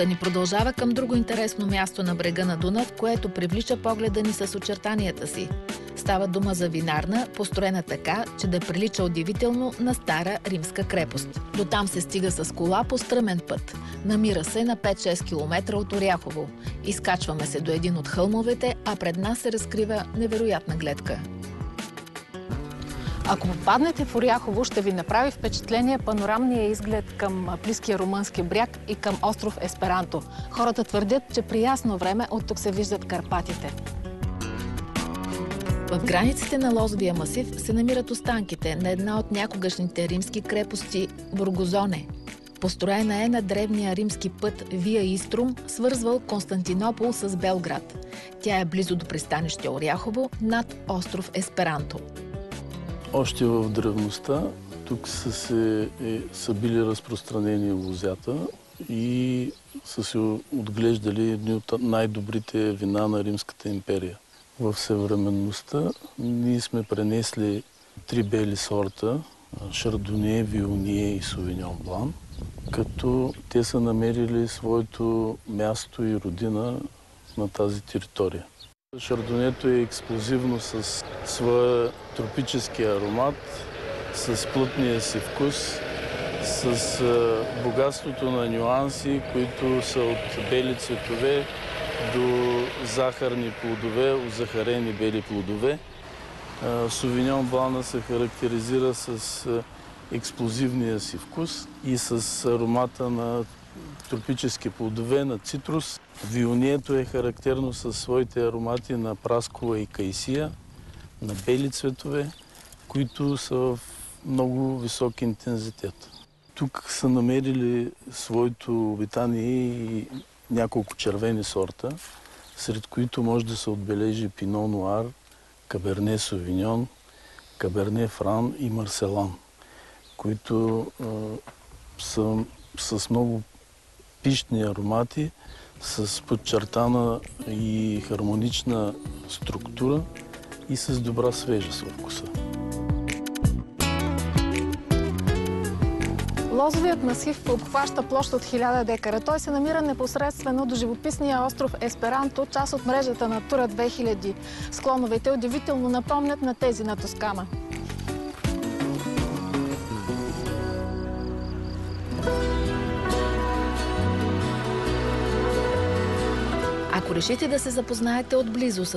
Да ни продължава към друго интересно място на брега на Дунав, което привлича погледа ни с очертанията си. Става дума за винарна, построена така, че да прилича удивително на стара римска крепост. До там се стига с кола по стръмен път. Намира се на 5-6 км от Оряхово. Изкачваме се до един от хълмовете, а пред нас се разкрива невероятна гледка. Ако попаднете в Оряхово, ще ви направи впечатление панорамния изглед към близкия румънски бряг и към остров Есперанто. Хората твърдят, че при ясно време от тук се виждат Карпатите. В границите на Лозовия масив се намират останките на една от някогашните римски крепости Бургозоне. Построена е на древния римски път Вия Иструм, свързвал Константинопол с Белград. Тя е близо до пристанище Оряхово, над остров Есперанто. Още в древността тук са били разпространени лозята и са се отглеждали едни от най-добрите вина на Римската империя. В съвременността ние сме пренесли 3 бели сорта – Шардоне, Вионие и Совиньон Блан, като те са намерили своето място и родина на тази територия. Шардонето е експлозивно с своя тропически аромат, с плътния си вкус, с богатството на нюанси, които са от бели цветове до захарни плодове, озахарени бели плодове. Совиньон Блана се характеризира с експлозивния си вкус и с аромата на тропически плодове, на цитрус. Вионието е характерно със своите аромати на праскова и кайсия, на бели цветове, които са в много висок интензитет. Тук са намерили своето обитание и няколко червени сорта, сред които може да се отбележи Пино Нуар, Каберне Совиньон, Каберне Фран и Марселан, които са с много пищни аромати, с подчертана и хармонична структура и с добра свежест във вкуса. Лозовият масив обхваща площ от 1000 декара. Той се намира непосредствено до живописния остров Есперанто, част от мрежата на Натура 2000. Склоновете удивително напомнят на тези на Тоскана. Ако решите да се запознаете отблизо с